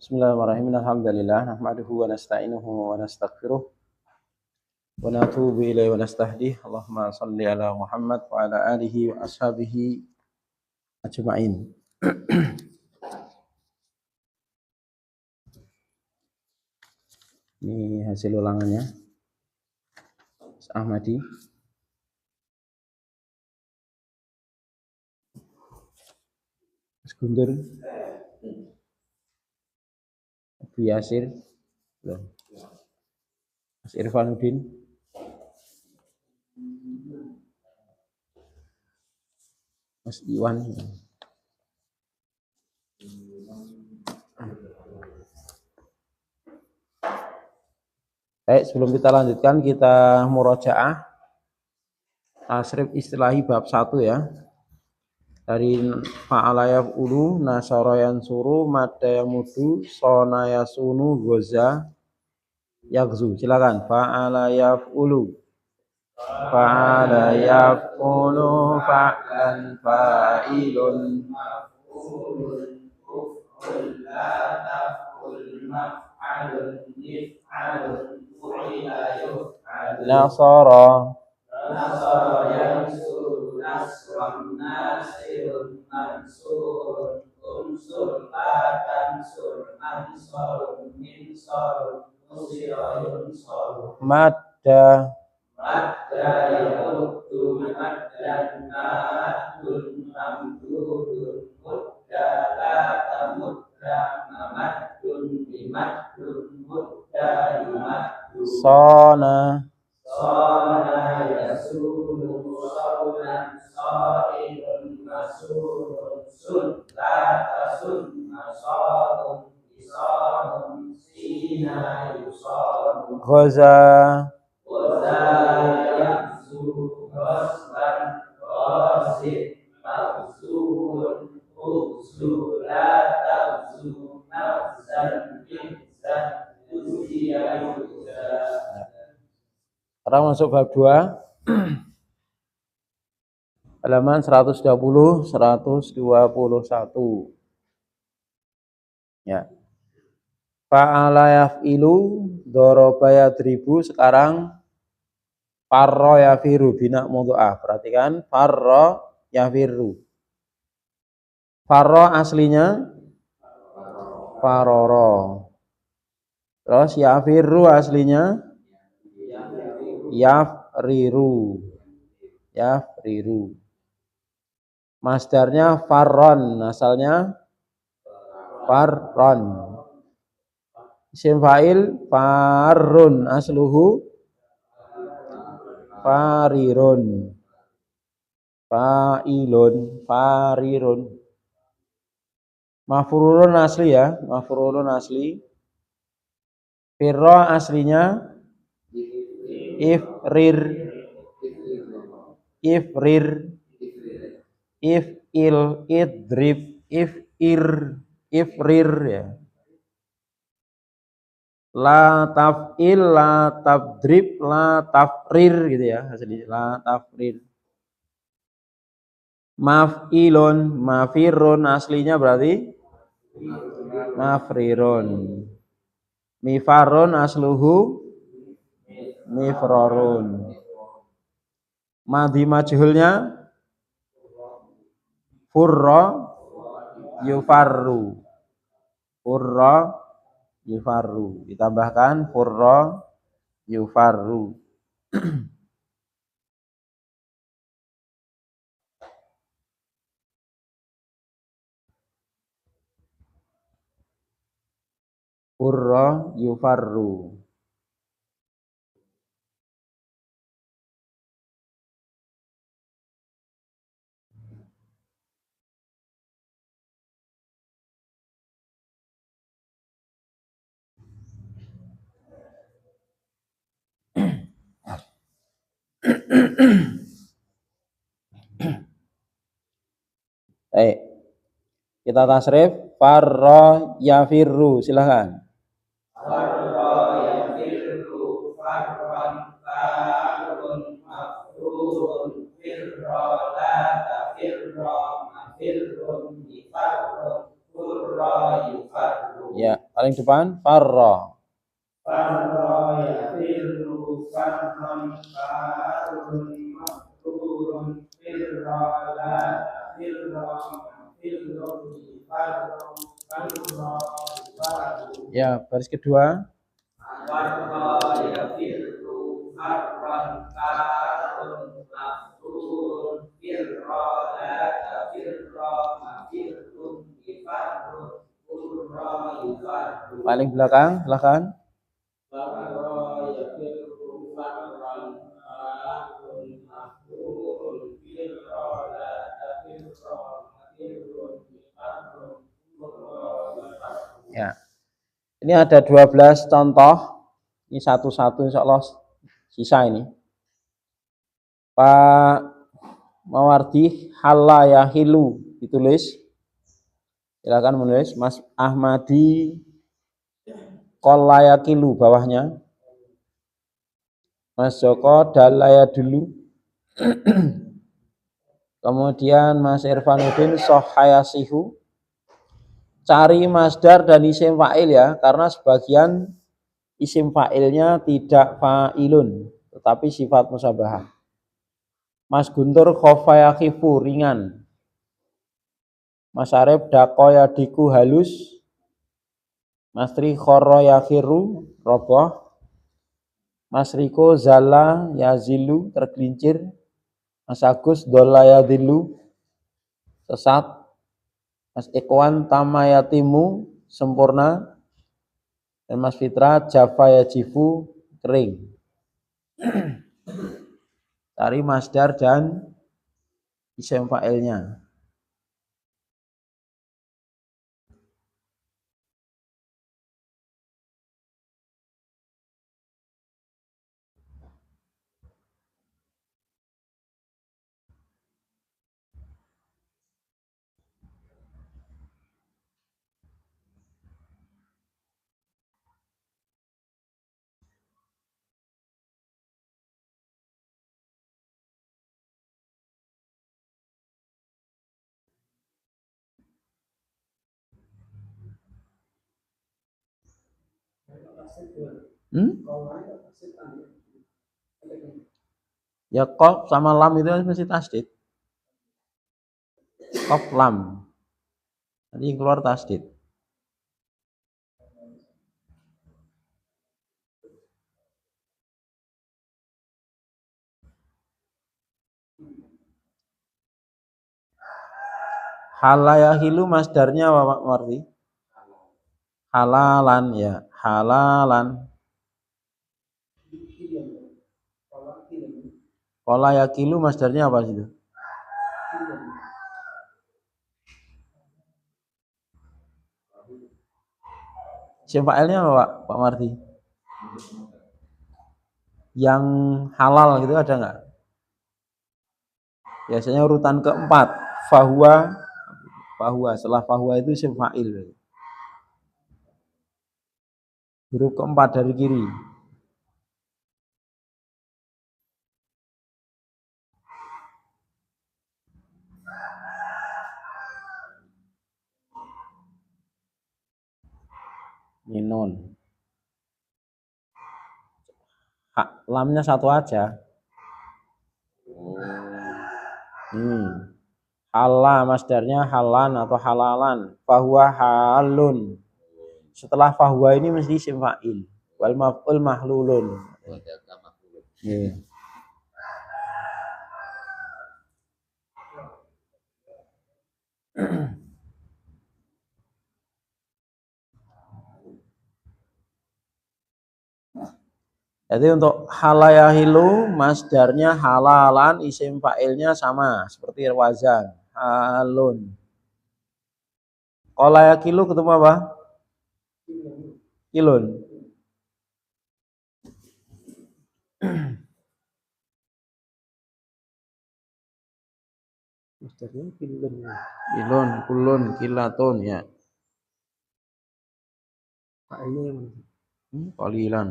Bismillahirrahmanirrahim. Alhamdulillah nahmaduhu wa nasta'inuhu wa nastaghfiruh wa natubu ilaihi wa nastahdih. Allahumma shalli ala Muhammad wa ala alihi wa ashabihi ajma'in. Ini hasil ulangannya. Ahmadi. Mas Guntur. Abu Yasir. Mas Irfanuddin. Mas Iwan. Baik, sebelum kita lanjutkan, kita murojaah tasrif istilahi bab 1 ya. Dari fa'ala yaf'ulu, nasara yansuru, madda yamudu, sona yasunu, goza yaghzu. Silakan. Fa'ala yaf'ulu. Fa'ala yaf'ulu fa'lan fa'ilun maf'ulun uf'ul la taf'ul maf'alun nif'alun fu'ila yuf'al nasara yansuru nasran nasirun mansurun unsur la tansur ansarun minsarun nusira yunsarun madda yamuddu maddan maddun mamdudun mudda la tamudda mamaddun bimaddun mudda yumaddu sona yasunu saunan sa'ilun masurun sun la tasun masadun isanun sina yusanun ghaza yaqzu ghasban ghasid maqzuun uqzu la taqzu nafsan ihsan uziya yuzza. Sekarang masuk bab 2 halaman 120 121 ya. Fa'ala yaf'ilu daraba yadribu. Sekarang farra yafiru bina mudha'af. Perhatikan farra yafiru. Farra aslinya faroro. Terus yafiru aslinya yafriru. Masdarnya farron, asalnya farron. Isim fa'il farrun, asluhu farirun. Fa'ilun, farirun. Maf'ulun asli ya, maf'ulun asli. Firra aslinya ifrir, if'il, idrib, ifrir ya. La taf'il, la tabdrib, la tafrir gitu ya, asli la tafrir. Maf'ilun, mafirun aslinya berarti mafrirun. Mifarun asluhu mifrarun. Madhi majhulnya furra yufarru. Furra yufarru. Ditambahkan furra yufarru. Furra yufarru. Baik. Kita tasrif farra yafirru. Silakan. Farra yafirru farran fa'un maf'ulun firra la tafirra mafirrun ifarrun furra yufarru. Ya, Paling depan farra. Farra yafirru farran farun mafrurun firra la firra firrun farrun farra farru. Ya, baris kedua. Farra yafirru farran farun mafrurun firra la firra firrun farrun farra farru. Paling belakang, silakan. Ya. Ini ada 12 contoh. Ini satu-satu insya Allah sisa ini. Pak Mawardi halla yahilu ditulis. Silakan menulis. Mas Ahmadi qalla yakilu bawahnya. Mas Joko dalaya dulu. Kemudian Mas Irfanuddin sohayasihu. Cari masdar dan isim fa'il ya, karena sebagian isim fa'ilnya tidak fa'ilun, tetapi sifat musabahah. Mas Guntur khofa yakhifu ringan. Mas Arif dako yadiku halus. Mas Tri khorro yakhiru roboh. Mas Riko zala yazilu tergelincir. Mas Agus dola yadilu sesat. Mas Ikhwan tamayatimu sempurna. Dan Mas Fitra jafa yajifu kering. Cari masdar dan isim fa'ilnya. Ya qaf sama lam itu mesti tasdid. Qaf lam. Nanti keluar tasdid. Halayahilu masdarnya apa Pak Marti? Halalan ya, halalan. Qala yakilu masdarnya apa situ? Isim fa'ilnya apa Pak Marti? Yang halal gitu ada enggak? Biasanya urutan keempat, fahuwa, setelah fahuwa itu isim fa'il. Huruf keempat dari kiri. Ini nun. Lamnya satu aja. Hala masdarnya halan atau halalan. Fahuwa halun. Setelah fahuwa ini mesti isim fa'il. Wal maf'ul mahlulun. Jadi untuk halayahilu masdarnya halalan, isim fa'ilnya sama seperti wazan halun. Qalayakilu ketemu apa? Kilun. Masdarnya kilun. Kilun, kulun, kilatun ya. Fa'ilnya yang mana? Qalilan.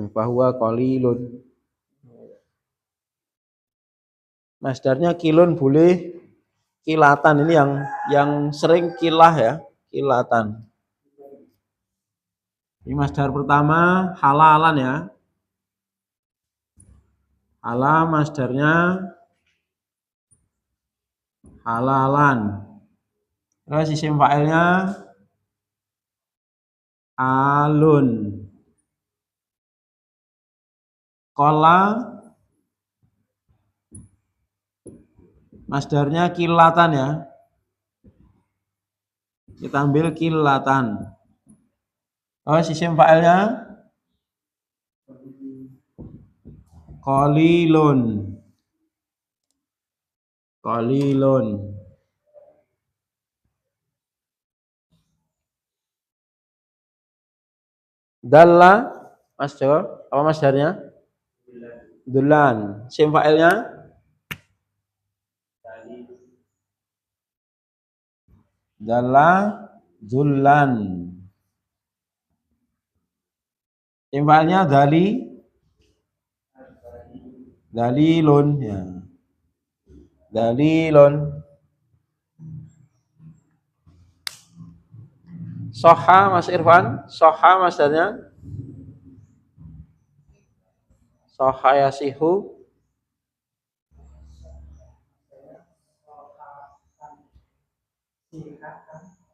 Bahwa qalilun. Masdarnya kilun boleh kilatan ini yang sering kilah ya, kilatan. Ini masdar pertama halalan ya. Hala masdarnya halalan. Terus isim fa'ilnya alun. Kola masdarnya kilatan ya. Kita ambil kilatan. Terus isim fa'ilnya qalilun. Qalilun. Dalla Mas Jo, apa masdarnya? Dulan. Isim fa'ilnya dalla zullan. Isim fa'ilnya dalilun ya. Dalilun. Soha Mas Irfan, soha masdarnya soha yasihu.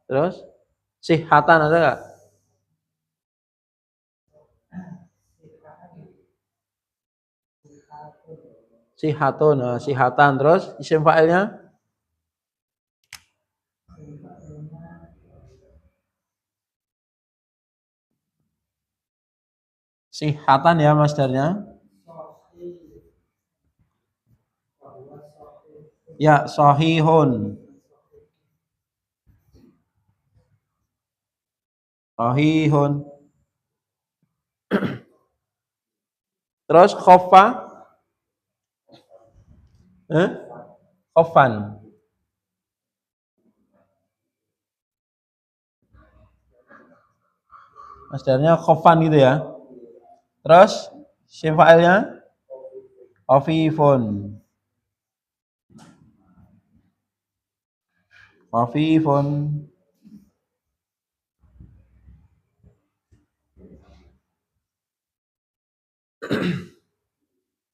Terus sihatan ada nggak? Sihatun, nah, sihatan. Terus isim fa'ilnya sihatan ya masdarnya. Ya, sahihun. Sahihun. Terus khofa khofan. Masdarnya khofan gitu ya. Terus isim fa'ilnya khafifun. Khafifun.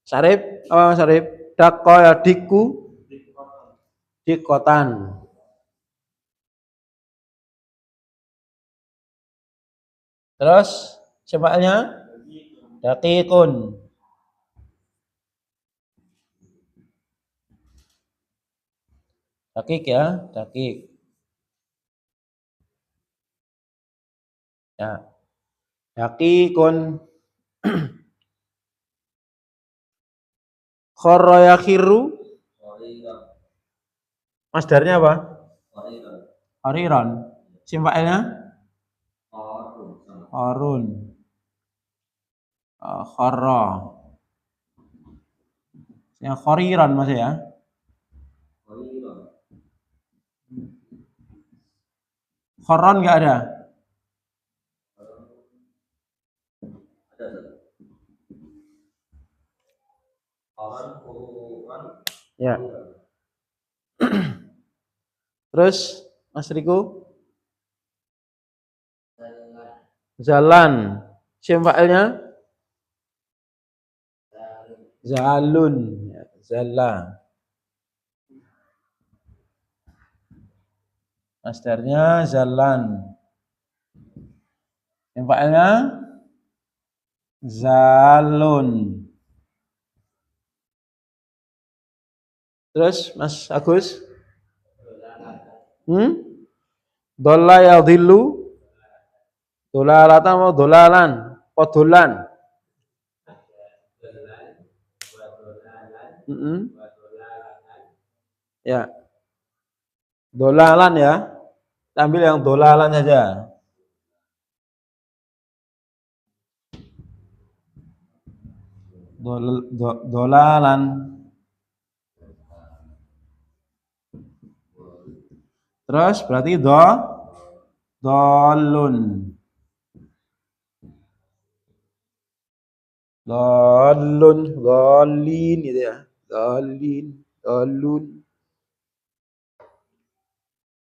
Sarip, apa Mas Sarip? Dakko ya diku. Dikotan. Terus cepatnya daqiqun. Daqiq ya, daqiq. Ya. Daqiqun. Kharra yakhiru. Masdarnya apa? Khariran. Isim fa'ilnya? Kharun. Kharra. Yang khariran Mas ya. Kharron enggak ada? Ya. Terus Mas Riko? Jalan. Isim fa'ilnya? Zalun. Ya, zalla. Masdarnya zalan. Isim fa'ilnya? Zalun. Terus Mas Agus? Dola ya dhillu. Dolalatan mau dolalan. Podolan. Ya. Dolalan ya. Ambil yang dolalan saja. Dolalan. Terus berarti dolun. Dolun, dolin gitu ya. Dolin, dolun.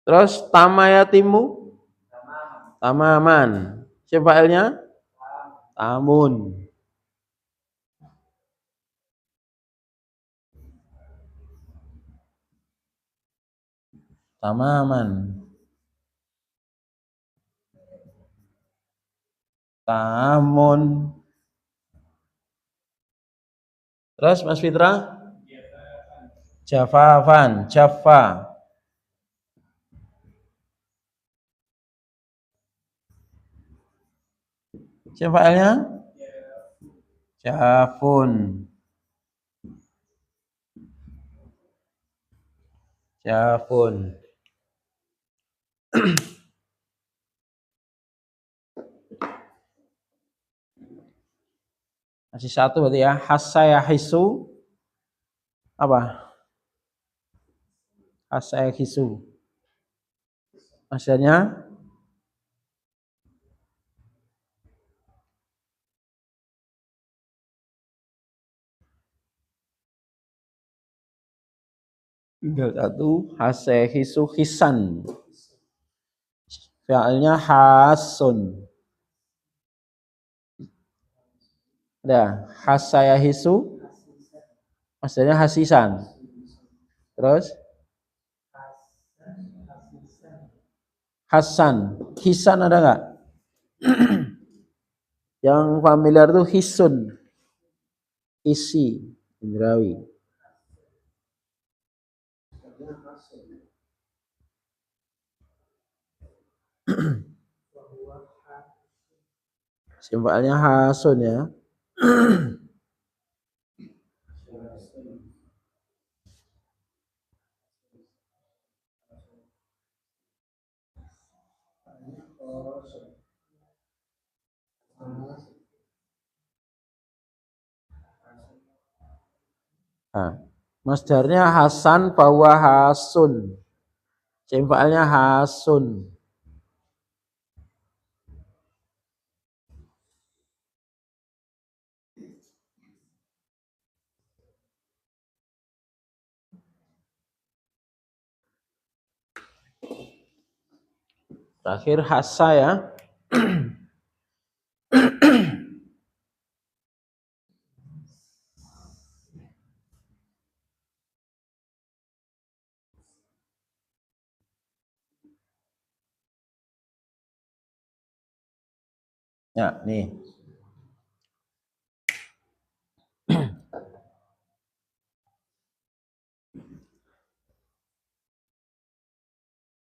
Terus tamayatimu, tamaman. Siapa fa'ilnya? Tamun. Tamaman. Tamun. Terus Mas Fitra? Jafafan, Jaffa. Siapa fa'ilnya? Jafun. Jafun. Masih satu berarti ya. Hasayahisu. Apa? Hasayahisu. Maksudnya tinggal satu. Hasayahisu hisan. Fi'ilnya hasun. Ada hasayahisu. Maksudnya hasisan. Terus Hasan. Hisan ada nggak? Yang familiar tuh hisun. Isi. Indrawi. Simpelnya hasun ya. Nah, masdarnya Hasan bahwa Hasun. Simpelnya Hasun. Terakhir hasa ya. Ya, nih.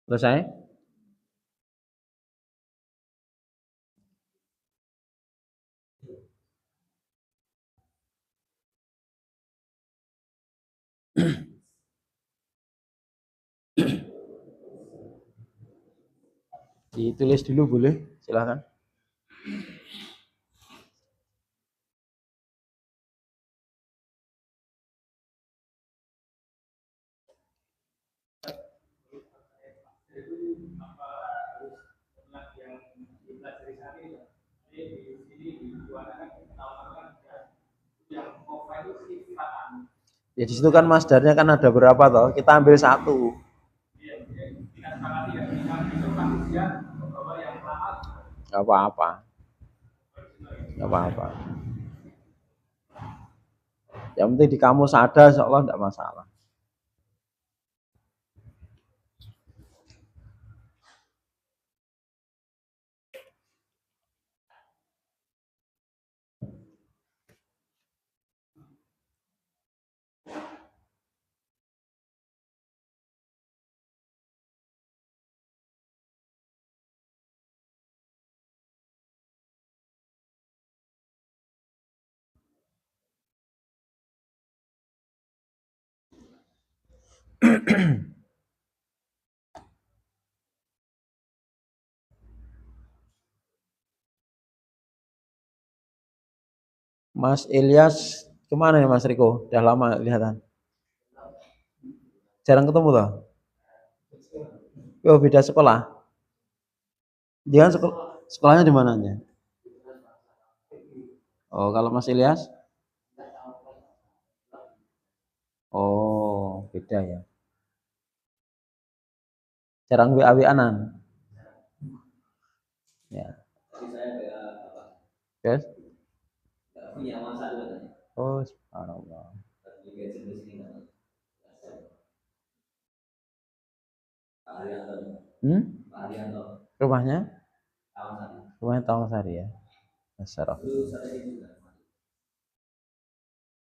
Selesai? Ditulis dulu boleh? Silakan. Ya di situ kan masdarnya kan ada berapa toh? Kita ambil satu. Gak apa-apa. Gak apa-apa. Yang penting di kamus ada, insya Allah tidak masalah. Mas Ilyas kemana nih Mas Riko? Udah lama kelihatan. Jarang ketemu toh? Oh beda sekolah. Dia kan sekolahnya di mananya? Oh kalau Mas Ilyas? Oh beda ya. Jarang WA-WA-an. Ya. Yes. Punya masa dulu. Oh, subhanallah. Rumahnya? Rumahnya Tawangsari ya. Masyarakat.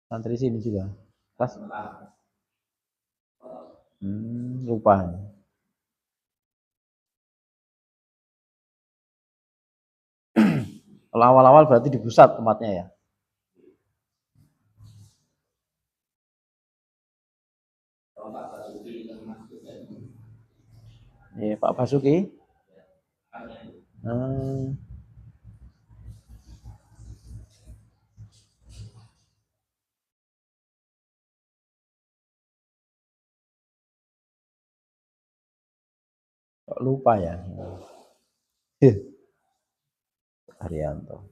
Santri sini juga. Pas. Lupa. Kalau awal-awal berarti di pusat tempatnya ya. Iya, Pak Basuki. Kok lupa ya? Haryanto.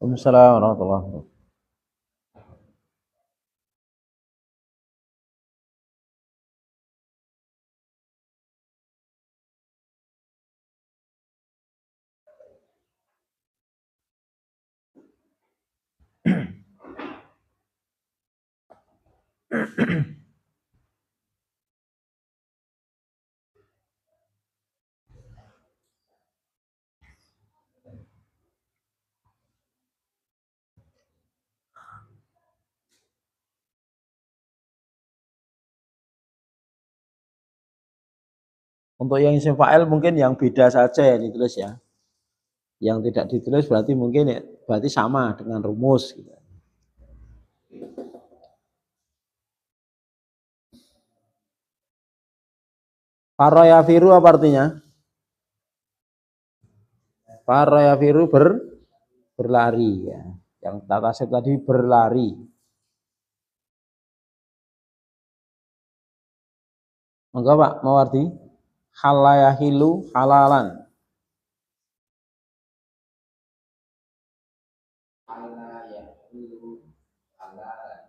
Waalaikumsalam warahmatullahi wabarakatuh. Untuk yang isim fa'il mungkin yang beda saja yang ditulis ya. Yang tidak ditulis berarti mungkin ya, berarti sama dengan rumus gitu. Faroyafiru apa artinya? Faroyafiru berlari ya. Yang tasib tadi berlari. Enggak Pak, mau arti? Halayahilu halalan. Halayahilu halalan.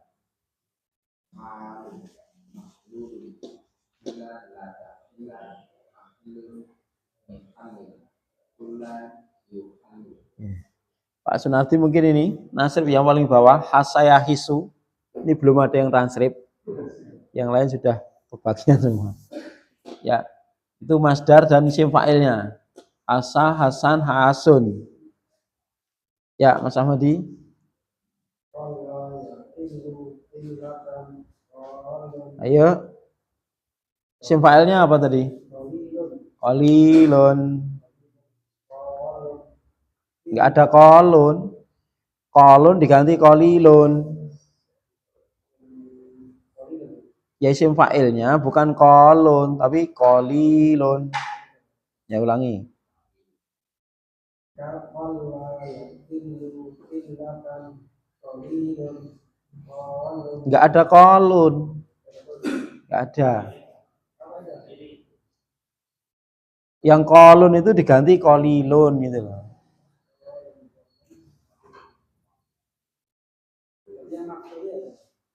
Pak Sunardi mungkin ini nasrif yang paling bawah hasayahisu. Ini belum ada yang transkrip. Yang lain sudah kebagian semua. Ya, itu masdar dan isim fa'ilnya. Asa, Hasan, Hasun. Ya, Mas Ahmadi. Ayo. Isim fa'ilnya apa tadi? Qalilun. Enggak ada qalun. Qalun diganti qalilun. Ya isim fa'ilnya bukan qalun tapi qalilun. Ya ulangi. Enggak ada qalun. Enggak ada. Yang qalun itu diganti qalilun gitu loh.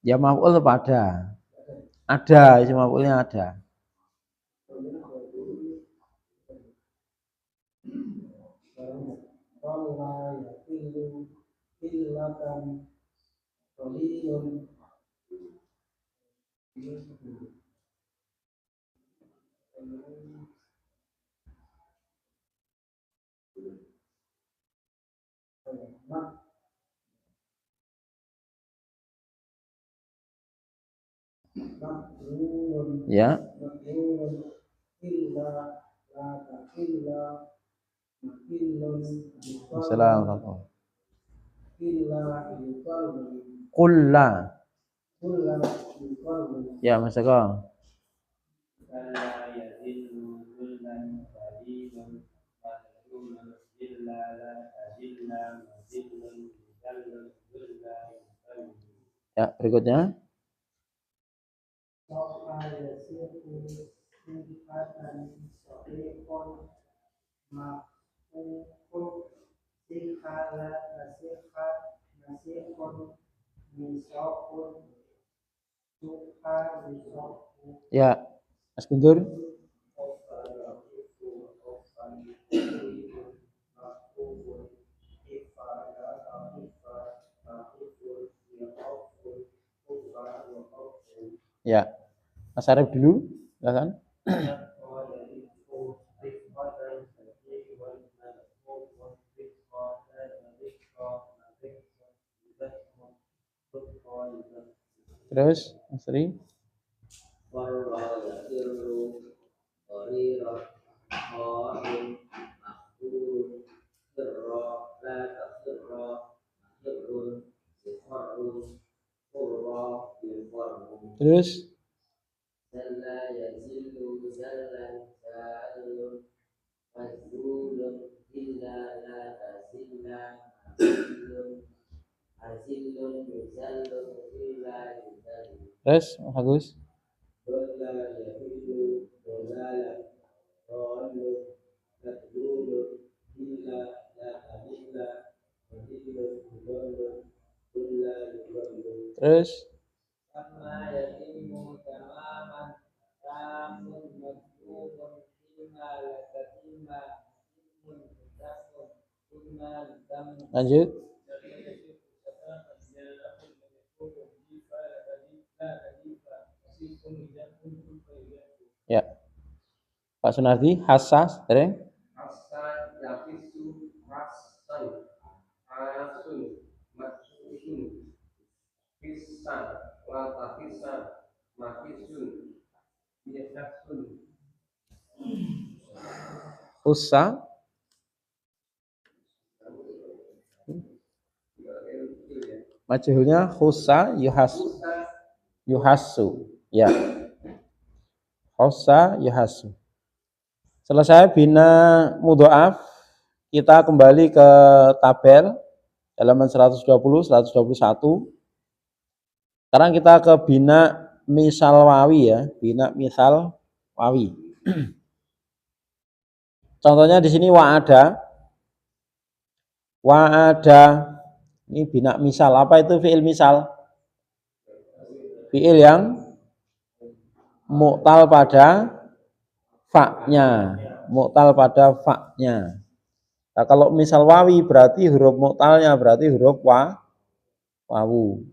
Ya maf'ul tetap ada. Ada, isim maf'ulnya ada. Ya. Assalamualaikum. Kulla. Ya, Mas Eko. Ya, berikutnya. Ya, Mas Guntur. Ya, Mas Arif dulu, silakan. Terus, Mas Ri. Terus Terus, Mas Agus. Terus lanjut. Ya, Pak Sunardi, Hassas, tereng. Hussa. Majhulnya hussa yuhassu. Ya. Hussa yuhassu. Selesai bina mudhoaf, kita kembali ke tabel halaman 120, 121. Sekarang kita ke bina misal wawi ya, bina misal wawi. Contohnya di sini wa'ada. Ini bina misal. Apa itu fi'il misal? Fi'il yang mu'tal pada fa-nya. Mu'tal pada fa-nya. Nah, kalau misal wawi berarti huruf mu'talnya berarti huruf wawu.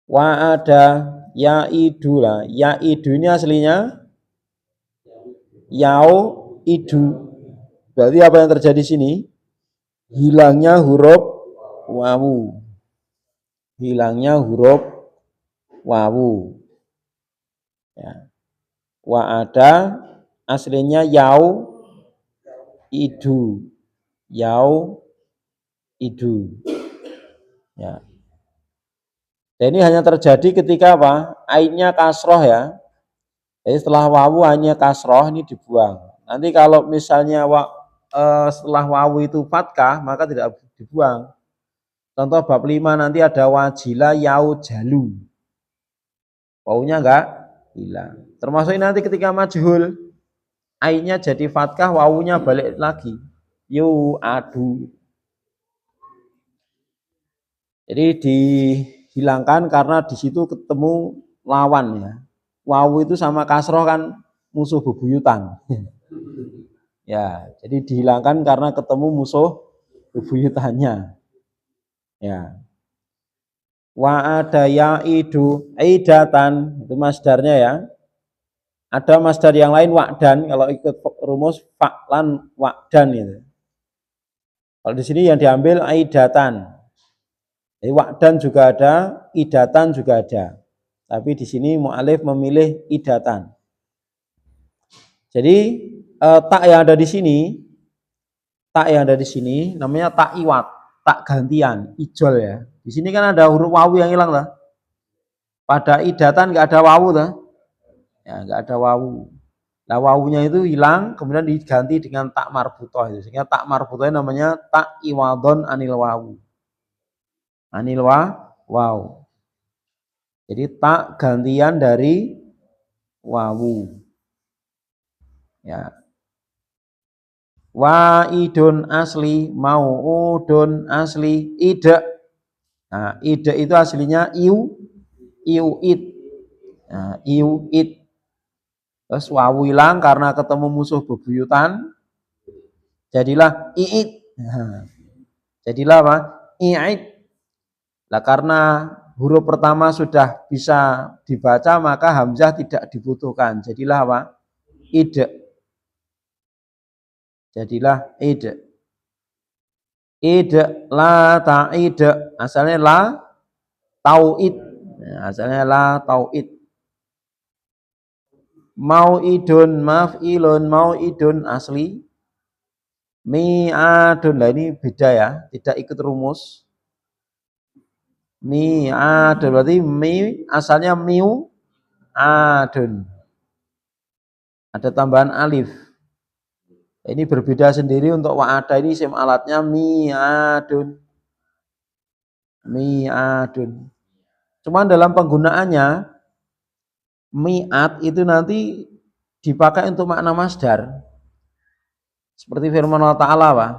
Wa'ada ya'idu lah. Ya'idu ini aslinya idu. Berarti apa yang terjadi di sini? Hilangnya huruf wawu. Hilangnya huruf wawu. Ya. Wa'ada aslinya idu. Idu. Ya. Dan ini hanya terjadi ketika apa? Ainnya kasroh ya. Jadi setelah wawu ainnya kasroh ini dibuang. Nanti kalau misalnya setelah wawu itu fatkah maka tidak dibuang. Contoh bab 5 nanti ada wajila jalu. Wawunya enggak hilang. Termasuk ini nanti ketika majhul ainnya jadi fatkah, wawunya balik lagi. Adu. Jadi dihilangkan karena di situ ketemu lawan ya. Wawu itu sama kasroh kan musuh bebuyutan. Ya, jadi dihilangkan karena ketemu musuh bebuyutannya. Ya. Wa'ada ya'idu aidatan, itu masdarnya ya. Ada masdar yang lain wa'dan, kalau ikut rumus fa'lan wa'dan itu. Kalau di sini yang diambil aidatan. Jadi wa'dan juga ada, idatan juga ada. Tapi di sini mu'alif memilih idatan. Jadi tak yang ada di sini, namanya tak iwat, tak gantian, ijol ya. Di sini kan ada huruf wawu yang hilang lah. Pada idatan nggak ada wawu lah. Ya, nggak ada wawu. Nah, wawunya itu hilang, kemudian diganti dengan tak marbutoh itu. Sehingga tak marbutoh namanya tak iwadon anil wawu. Anil wawu. Jadi tak gantian dari wawu. Ya. Waidun asli, mauudun asli, ide. Nah, ide itu aslinya iuid. Nah, iuid. Terus wawu hilang karena ketemu musuh bebuyutan, jadilah iid. Nah, jadilah apa? Iid. Nah, karena huruf pertama sudah bisa dibaca, maka hamzah tidak dibutuhkan. Jadilah apa? Ide. Jadilah ide. Ide la ta'ide. Asalnya la tauid. Nah, asalnya la tauid. Mauidun maf'ilun mauidun asli. Mi'adun. Nah, ini beda ya, tidak ikut rumus. Mi'adun berarti asalnya miu adun. Ada tambahan alif. Ini berbeda sendiri untuk wa'ada, ini isim alatnya mi'adun. Mi'adun. Cuman dalam penggunaannya mi'at itu nanti dipakai untuk makna masdar. Seperti firman Allah Ta'ala, Pak.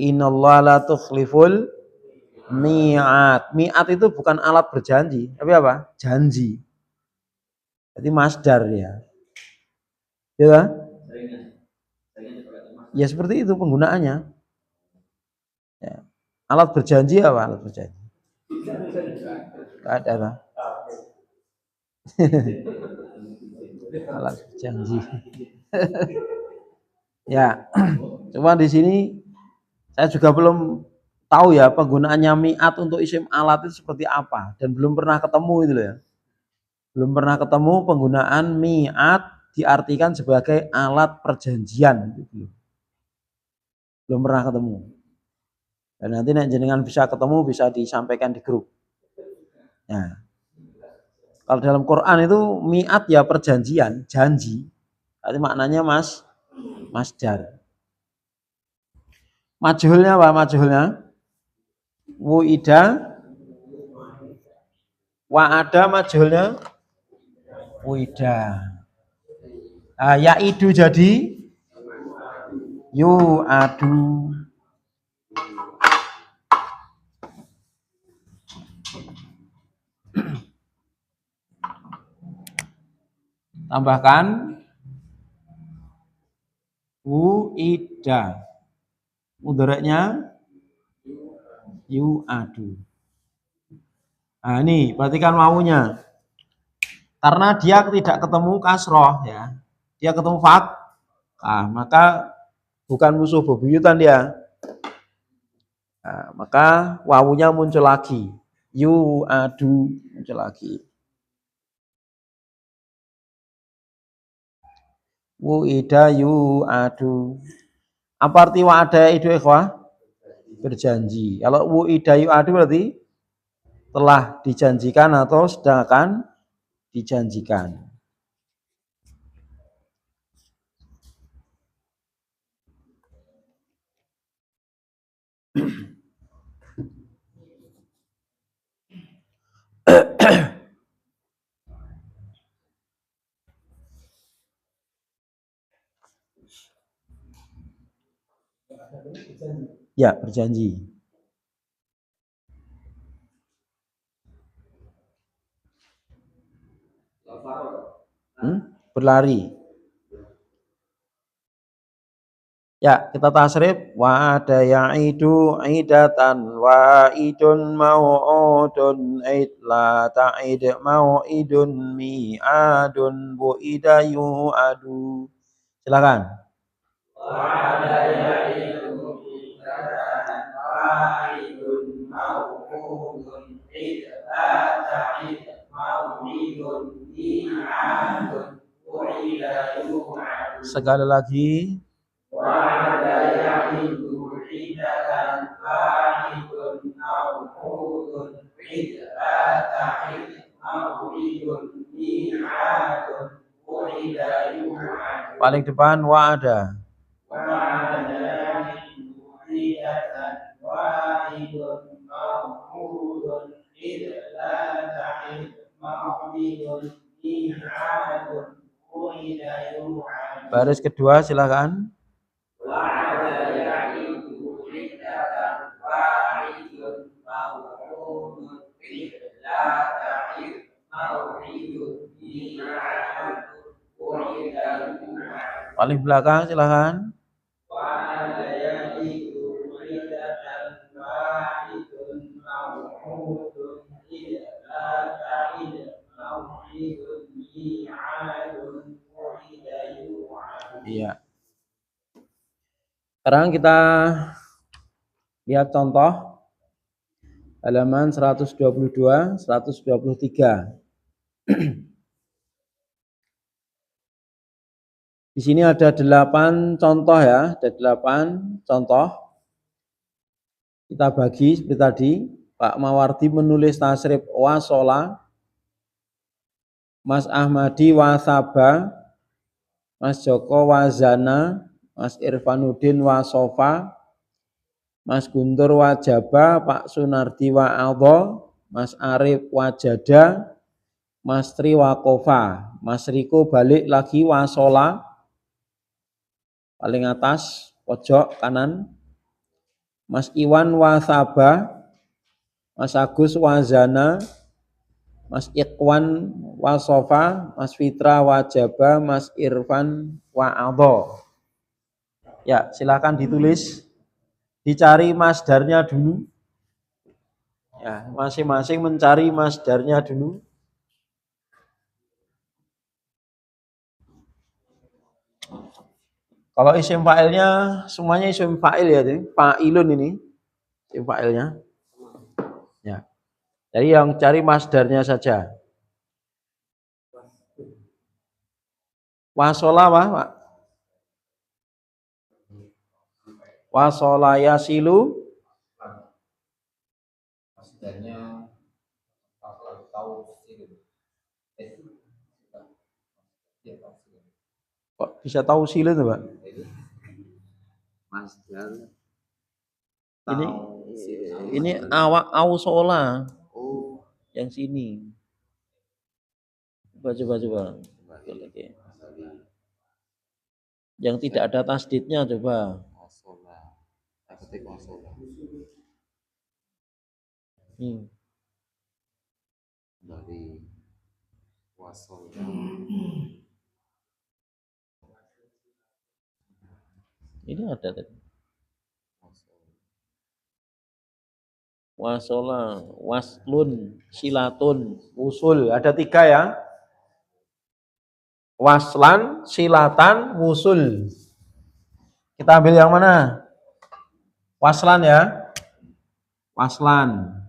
Innallaha la tukhliful mi'at. Mi'at itu bukan alat berjanji, tapi apa? Janji. Jadi masdar ya. Ya kan? Ya seperti itu penggunaannya. Ya. Alat berjanji apa? Alat berjanji. Ada lah. Alat berjanji. Ya. Cuma di sini saya juga belum tahu ya penggunaannya mi'at untuk isim alat itu seperti apa, dan belum pernah ketemu itu loh ya. Belum pernah ketemu penggunaan mi'at diartikan sebagai alat perjanjian gitu. Belum pernah ketemu. Dan nanti jenengan bisa ketemu, bisa disampaikan di grup. Nah, kalau dalam Quran itu mi'at ya perjanjian, janji. Arti maknanya masdar. Majhulnya apa majhulnya? Wuida, wa'ada majhulnya wuida. Yaidu jadi yu'adu. Tambahkan wuida. Mudharaknya yu'adu. Nah, ini perhatikan wawunya. Karena dia tidak ketemu kasroh ya. Dia ketemu maka bukan musuh bebuyutan dia. Nah, maka wawunya muncul lagi. Yu'adu muncul lagi. Wu'ida yu'adu. Apa arti wa'ada itu ikhwah? Berjanji. Kalau wu'ida yu'adu berarti telah dijanjikan atau sedang akan dijanjikan. Ya, berjanji. Berlari. Ya, kita tasrif wa'ada ya'idu idatan wa'idun mau'udun id la ta'id mau'idun mi'adun bu'ida yu'adu. Silakan. Wa'ada ya'idu idatan wa'idun mau'udun id la ta'id mau'idun mi'adun bu'ida yu'adu. Sekali lagi. Wa'ada ya'idu idatan wa'idun mau'udun id la ta'id mau'idun mi'adun bu'ida yu'adu. Paling depan wa'ada. Wa'ada ya'idu idatan wa'idun mau'udun id la ta'id mau'idun mi'adun Baris kedua silakan. Paling belakang silakan. Iya. Sekarang kita lihat contoh halaman 122, 123. Di sini ada 8 contoh ya, ada 8 contoh. Kita bagi seperti tadi, Pak Mawardi menulis tasrif wasola, Mas Ahmadi wasaba, Mas Joko wazana, Mas Irfanuddin wasofa, Mas Guntur wajaba, Pak Sunardi wa'adha, Mas Arif wajada, Mas Tri wakofa, Mas Riko balik lagi wasola, paling atas pojok kanan, Mas Iwan wasaba, Mas Agus wazana, Mas Ikhwan wasofa, Mas Fitra wajaba, Mas Irfan wa'adha. Ya, silakan ditulis, dicari masdarnya dulu. Ya, masing-masing mencari masdarnya dulu. Kalau isim fa'ilnya semuanya isim fa'il ya, fa'ilun ini isim fa'ilnya. Ya. Jadi yang cari masdarnya saja. Wasola apa, Pak? Wasola yasilu. Masdarnya kok bisa tahu silin, Pak? Masdar. Ini awak ausola. Oh, yang sini. Coba. Yang tidak ada tasdidnya coba. Dari wasola. Ini ada tadi. Wasola, waslun, silatun, usul. Ada 3 ya. Waslan, silatan, wusul. Kita ambil yang mana? Waslan ya. Waslan.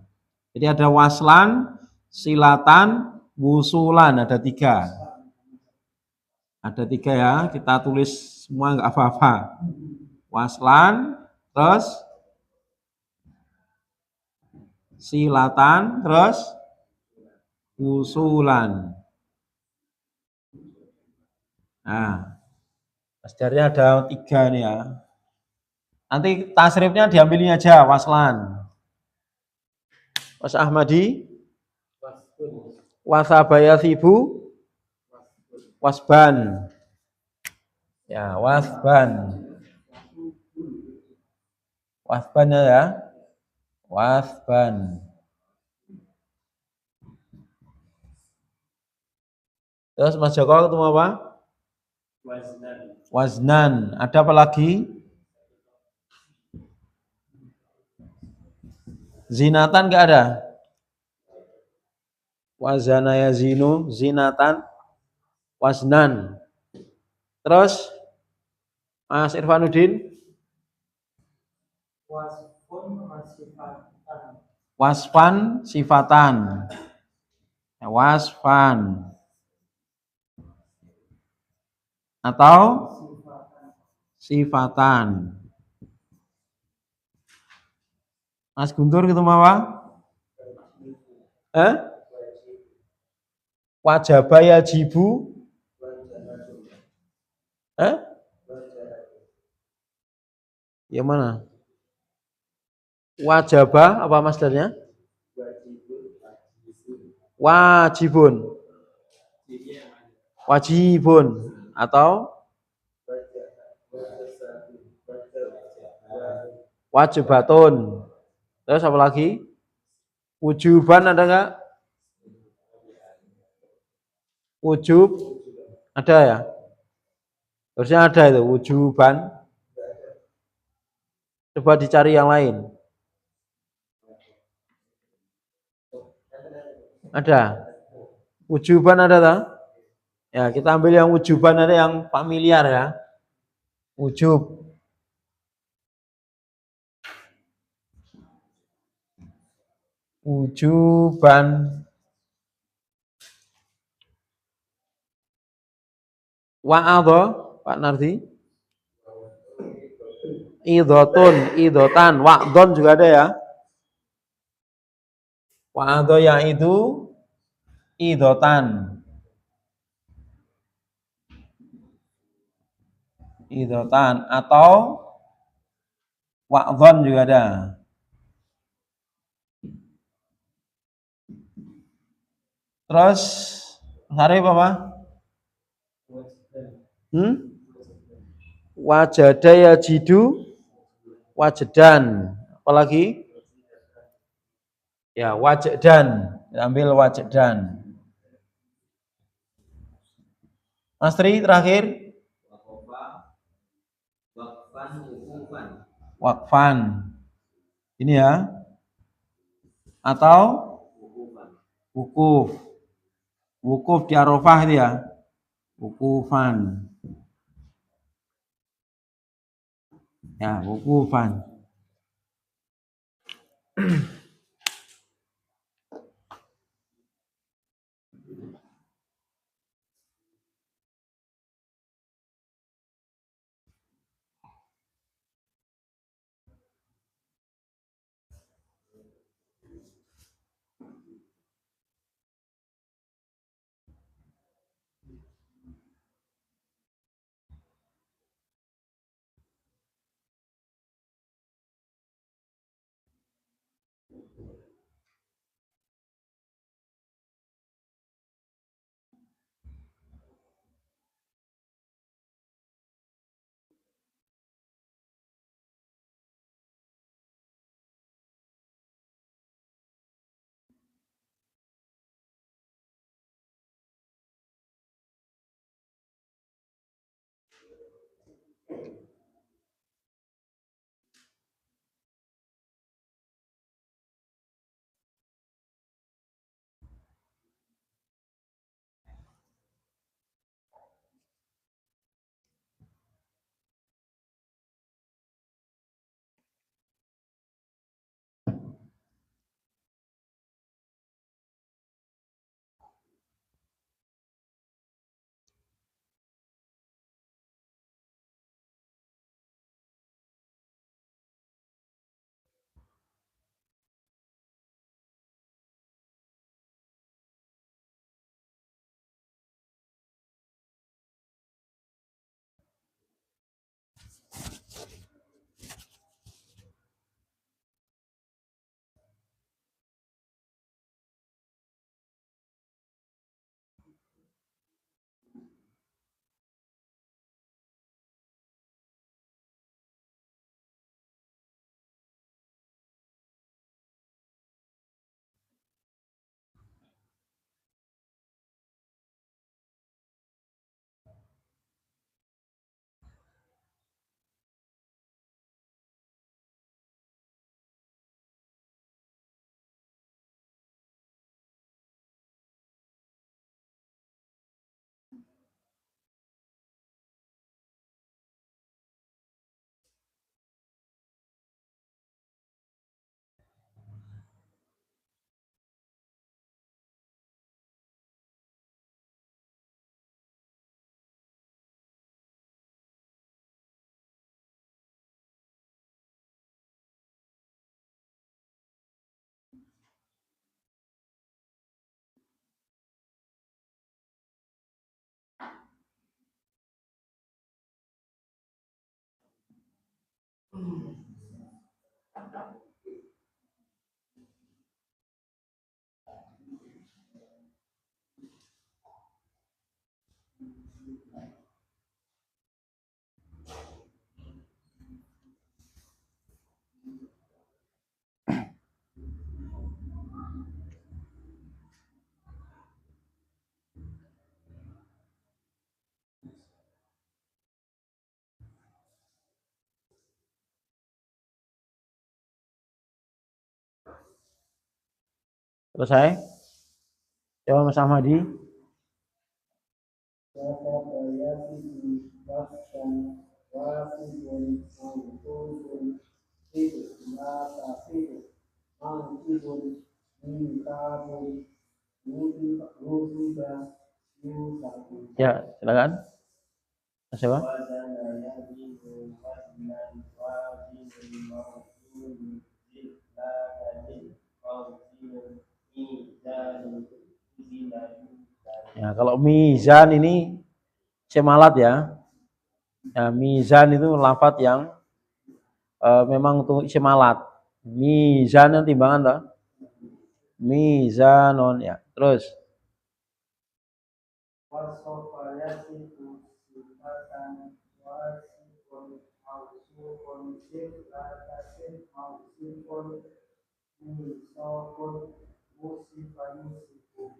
Jadi ada waslan, silatan, wusulan. Ada 3. Ada 3 ya. Kita tulis semua nggak apa-apa. Waslan, terus silatan, terus wusulan. Nah, masdarnya ada 3 nih ya. Nanti tasrifnya diambilnya aja, waslan. Mas Ahmadi, wasabayasibu, wasban. Ya, wasban. Wasbannya ya. Wasban. Terus Mas Joko ketemu apa? Waznan. Ada apa lagi? Zinatan enggak ada? Wazana yazinu, zinatan, waznan. Terus Mas Irfanuddin? Wasfan sifatan. Wasfan. Atau sifatan. Mas Guntur ketemu apa? Wajaba yajibu. Yang mana? Wajaba apa masdarnya? Wajibun. Wajibun. atau wajibatun. Terus apa lagi? Wujuban ada nggak? Wujub ada ya? Harusnya ada itu wujuban. Coba dicari yang lain. Ada. Wujuban ada tak? Ya, kita ambil yang wujuban ada yang familiar ya. Wujub. Wujuban. Wa'adha, Pak Nardi. Idotun, idotan, wa'don juga ada ya. Wa'adha yaitu idotan. Idotan atau wa'dhon juga ada. Terus hari apa Pak? Wajada yajidu wajedan. Apalagi? Ya, wajedan. Ambil wajedan. Mas Tri terakhir. Wakfan. Ini ya. Atau wukuf. Wukuf di Arafah itu ya. Wukufan. Ya, wukufan. Selesai? Coba Mas Ahmadi. Ya, silakan. Siapa? Ya, kalau mizan ini semalat ya. Ya, mizan itu lafadz yang memang untuk semalat. Mizan yang timbangan toh. Mizanon ya. Terus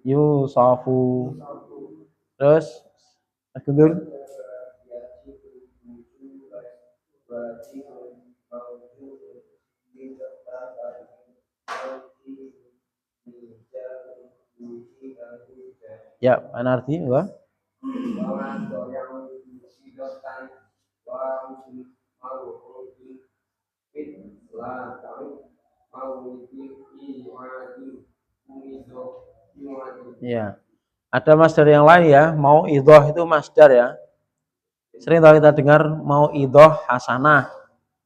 Yusofu. Terus Mas Guntur. Ya, Anarti enggak? Ya. Ada masdar yang lain ya, mau idhoh itu masdar ya. Sering tahu kita dengar mau idhoh hasanah.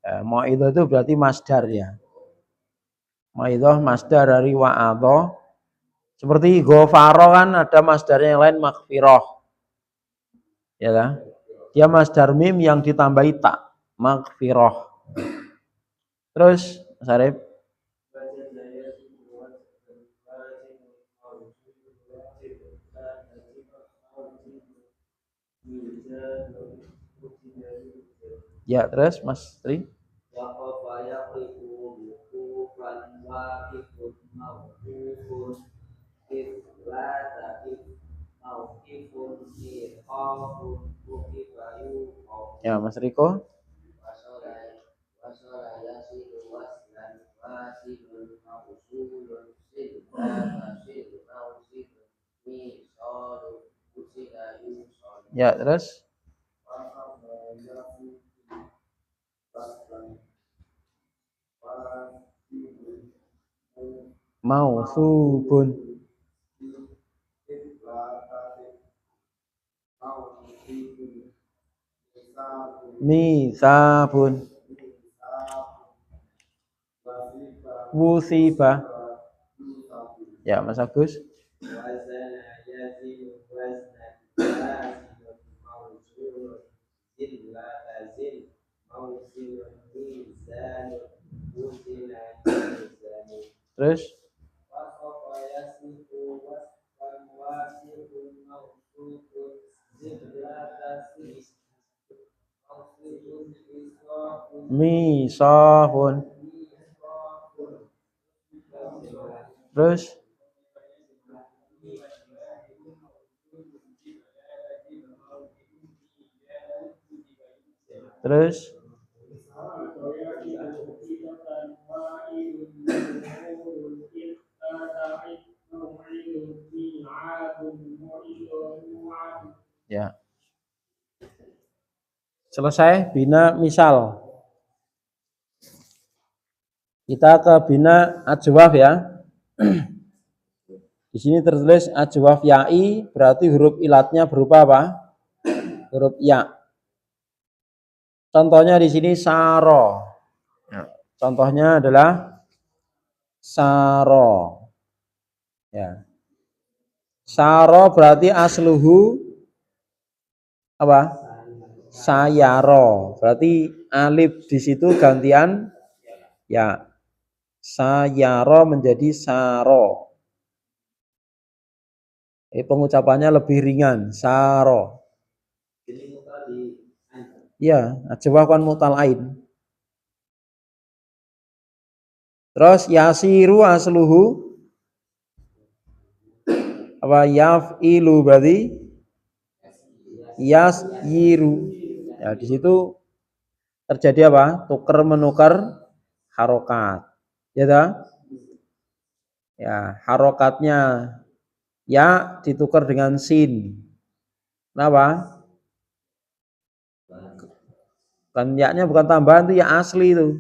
Ya, mau idhoh itu berarti masdar ya. Mau idhoh masdar dari wa'adho. Seperti ghafaro kan ada masdarnya yang lain maghfirah. Ya kan? Dia masdar mim yang ditambahi tak, maghfirah. Terus Mas Arif. Ya, terus Mas Tri. Ya, Mas Riko. Ya, terus mausubun. Misabun. Musibah. Ya, Mas Agus. Terus misahun. Terus terus ya. Selesai bina misal. Kita ke bina ajwaf ya. Di sini tertulis ajwaf ya'i, berarti huruf ilatnya berupa apa? Huruf ya. Contohnya di sini saro. Contohnya adalah saro. Ya. Saro berarti asluhu apa? Sayaro. Berarti alif di situ gantian ya. Sayaro menjadi saro. Pengucapannya lebih ringan, saro. Ya, ajwaf kan mutal ain. Terus yasiru asluhu apa yaf'ilu berarti yasyiru. Ya, di situ terjadi apa? Tukar menukar harokat. Ya dah? Ya, harokatnya ya ditukar dengan sin. Kenapa? Kan ya-nya bukan tambahan, itu ya asli itu.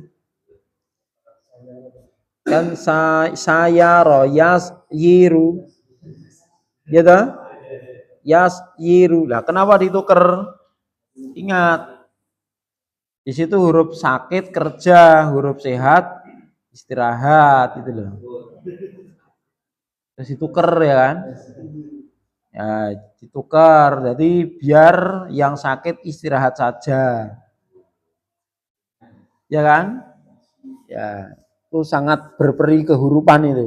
Kan saya royas yiru. Ya toh? Yas yiru. Lah kenapa ditukar? Ingat, di situ huruf sakit kerja, huruf sehat istirahat gitu loh. Terus ditukar ya kan? Ya, ditukar. Jadi biar yang sakit istirahat saja. Ya kan? Ya, itu sangat berperi kehurupan itu.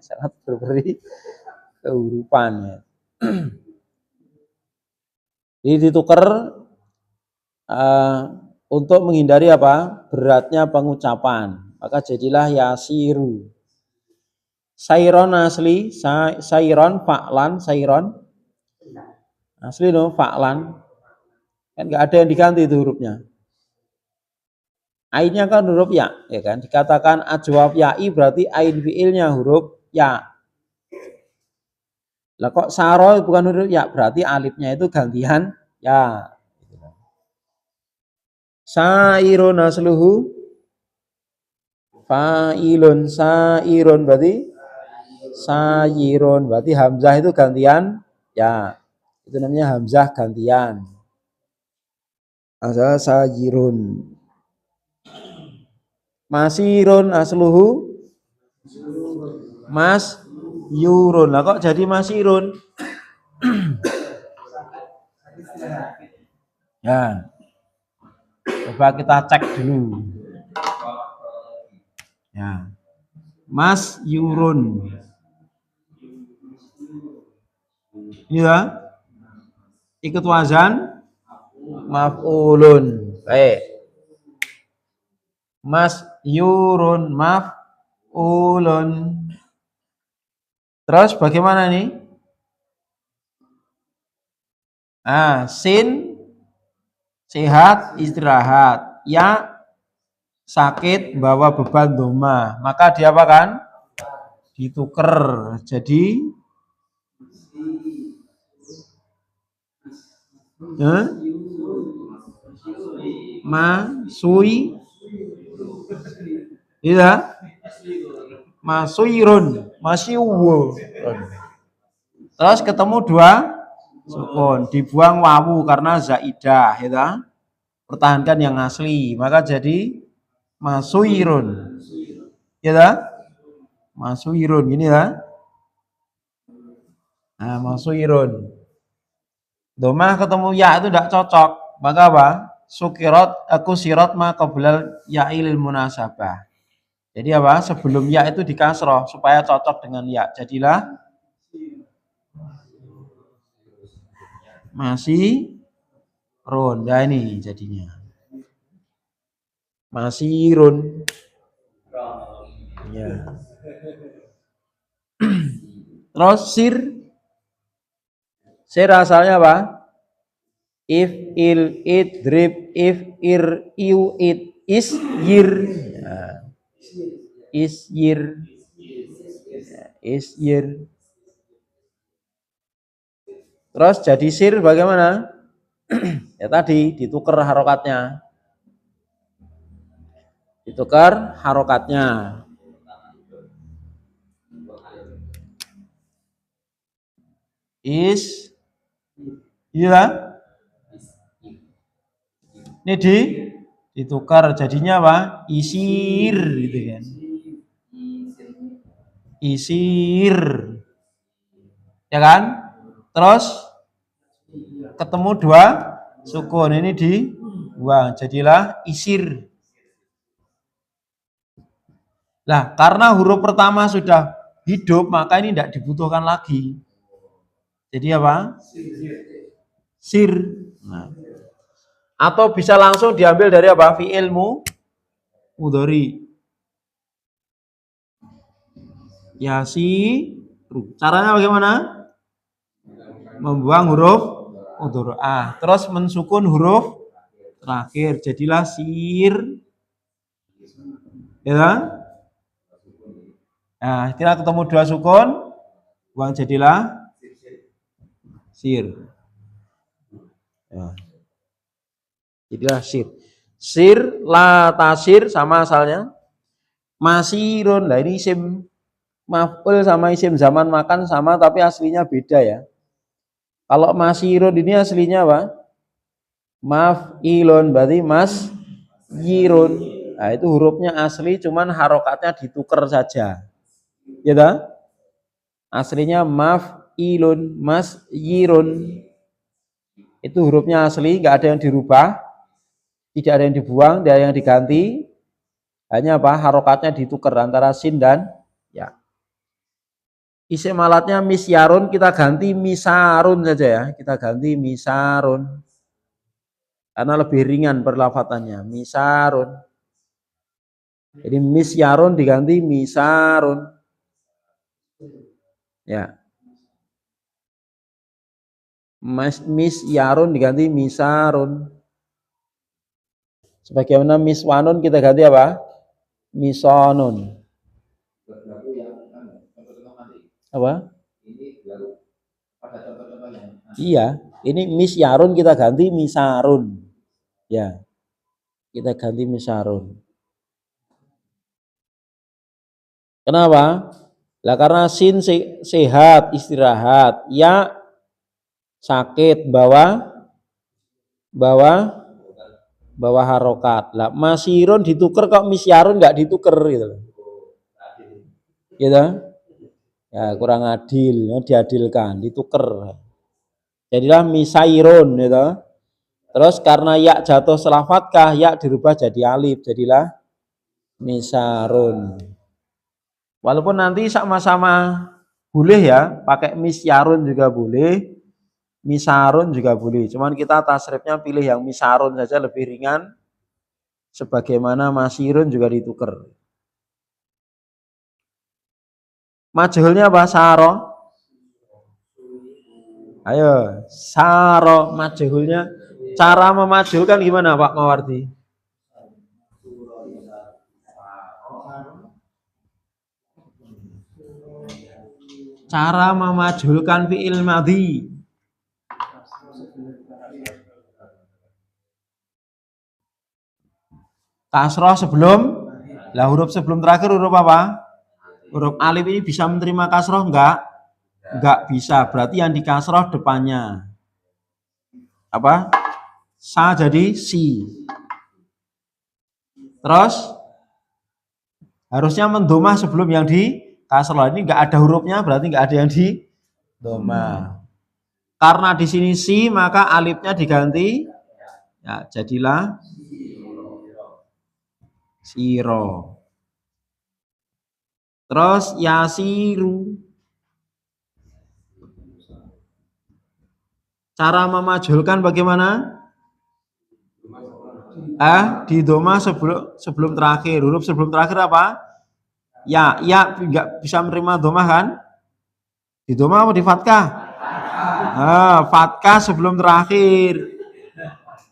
Sangat berperi kehurupan ya. Jadi ditukar untuk menghindari apa? Beratnya pengucapan. Maka jadilah yasiru. Sairon asli, sairon fa'lan, sairon asli no fa'lan. Kan nggak ada yang diganti itu hurufnya. Ainnya kan huruf ya, ya kan? Dikatakan ajwab ya'i berarti ain fi'ilnya huruf ya. Lah kok saro bukan huruf ya, berarti alifnya itu gantian ya. Sairun asluhu fa'ilun, sairun berarti sayirun, berarti hamzah itu gantian ya. Itu namanya hamzah gantian. Asal sayirun. Masirun asluhu mas yurun. Lah kok jadi masirun? Ya. Coba kita cek dulu. Ya. Mas yurun. Ya. Ikut wazan maf'ulun. Baik. Mas yurun maf'ulun. Terus bagaimana nih? Sin sehat istirahat, ya sakit bawa beban doma, maka dia apa kan? Ditukar jadi masui, iya, masuirun, masiwu. Terus ketemu dua sukun, dibuang wawu karena zaidah, ya. Pertahankan yang asli, maka jadi masuirun, ya. Masuirun gini ya. Nah, masuirun. Domah ketemu ya itu tidak cocok. Maka apa? Aku sirot ma qablal ya'ilil munasabah. Jadi apa? Sebelum ya itu dikasroh supaya cocok dengan ya. Jadilah masih run. Ya ini jadinya. Masih run. Ya. Terus sir asalnya apa? If il idrib if ir iu it is yir. Ya. Is yir. Ya. Is yir. Terus jadi sir bagaimana? Ya tadi ditukar harokatnya. Ditukar harokatnya. Is iya. Ini ditukar jadinya apa? Isir gitu kan. Isir. Ya kan? Terus ketemu dua sukun, ini dibuang, jadilah isir. Nah, karena huruf pertama sudah hidup, maka ini tidak dibutuhkan lagi. Jadi apa? Sir. Nah. Atau bisa langsung diambil dari apa? Fi'il mudhari. Yasiru. Caranya bagaimana? Membuang huruf udhur terus mensukun huruf terakhir, jadilah sir. Ya. Nah, istilah ketemu dua sukun, buang jadilah sir. Ya. Jadilah sir. Sir, la tasir sama asalnya. Masirun. Nah ini isim maf'ul sama isim zaman makan sama tapi aslinya beda ya. Kalau masirun ini aslinya apa? Maf'ilun berarti mas yirun. Nah itu hurufnya asli cuman harokatnya ditukar saja. Ya tak? Aslinya maf'ilun mas yirun. Itu hurufnya asli, nggak ada yang dirubah, tidak ada yang dibuang, tidak ada yang diganti. Hanya apa? Harokatnya ditukar antara sin dan ya. Isim alatnya misyarun kita ganti misarun saja ya. Kita ganti misarun. Karena lebih ringan perlafatannya. Misarun. Jadi misyarun diganti misarun. Ya. Misyarun diganti misarun. Sebagaimana miswanun kita ganti apa? Misonun. Apa? Iya, ini misyarun kita ganti misarun. Ya. Kita ganti misarun. Kenapa? Lah karena sin sehat, istirahat, ya sakit, bawa harokat. Lah masirun ditukar kok misyarun enggak ditukar gitu. Gitu. Ya kurang adil, diadilkan, ditukar. Jadilah misairun gitu. Terus karena ya jatuh setelah fathah, ya dirubah jadi alif, jadilah misarun. Walaupun nanti sama-sama boleh ya, pakai misyarun juga boleh, misarun juga boleh. Cuman kita tasrifnya pilih yang misarun saja lebih ringan, sebagaimana masirun juga ditukar. Majhulnya apa? Saro. Ayo, saro majhulnya. Cara memajhulkan gimana Pak Mawardi? Cara memajhulkan fi'il madhi. Kasroh sebelum, lah huruf sebelum terakhir huruf apa? Huruf alif ini bisa menerima kasroh enggak? Enggak bisa, berarti yang dikasroh depannya. Apa? Sa jadi si. Terus harusnya mendomah sebelum yang di kasroh. Ini enggak ada hurufnya, berarti enggak ada yang di domah. Karena di sini si, maka alifnya diganti. Ya, jadilah siro. Terus yasiru. Cara memajulkan bagaimana? Di doma sebelum terakhir. Huruf sebelum terakhir apa? Ya nggak bisa menerima doma kan? Di doma apa di fatkah? Fatkah sebelum terakhir.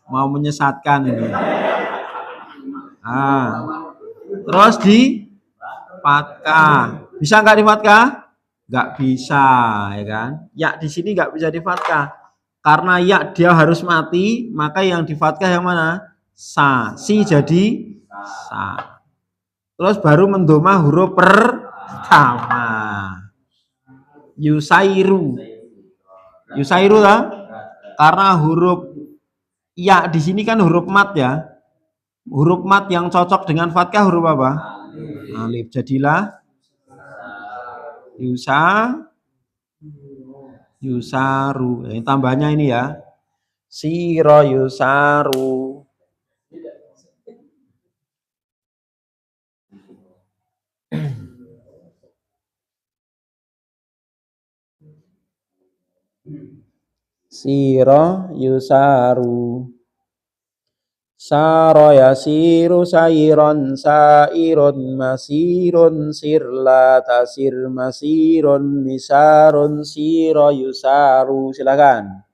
Mau menyesatkan ini. Terus di fatkah. Bisa nggak di fatkah? Nggak bisa, ya kan? Ya di sini nggak bisa di fatkah. Karena ya dia harus mati, maka yang di fatkah yang mana? Sa. Si jadi sa. Terus baru mendoma huruf pertama. Yusairu. Yusairu lah. Karena huruf ya di sini kan huruf mat ya. Huruf mat yang cocok dengan fatkah huruf apa? Alif. Jadilah yusaru. Ini tambahnya ini ya. Siro yusaru. Siro yusaru. Saro yasiru sairon sairun masirun sirla tasir masirun misarun siro yusaru. Silakan.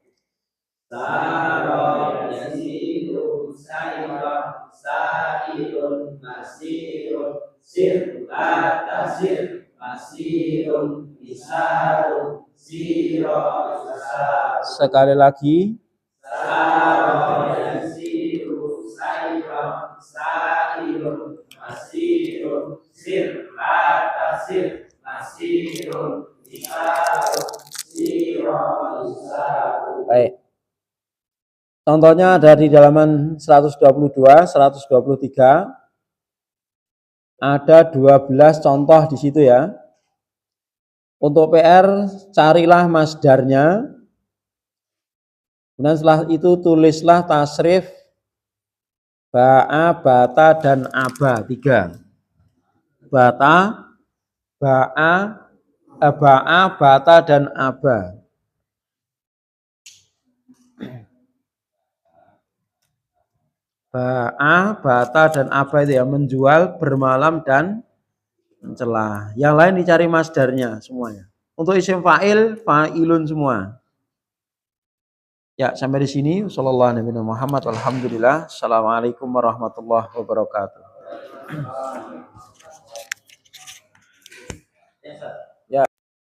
Saro yasiru sairon sairun masirun sirla tasir masirun, isarun, siro, isar. Sekali lagi. Saro yasiru, sairo, sairun, masirun, sir, sir, masirun, isarun, siro, isar. Baik. Contohnya ada di halaman 122, 123. Ada 12 contoh di situ ya. Untuk PR, carilah masdarnya. Kemudian setelah itu tulislah tasrif ba'a, bata, dan aba. 3. Bata, ba'a, bata, dan aba. Ba'a, bata, dan aba itu ya, menjual, bermalam, dan mencela. Yang lain dicari masdarnya semuanya. Untuk isim fa'il, fa'ilun semua. Ya, sampai di sini. Sallallahu alaihi Muhammad. Alhamdulillah. Assalamualaikum warahmatullahi wabarakatuh.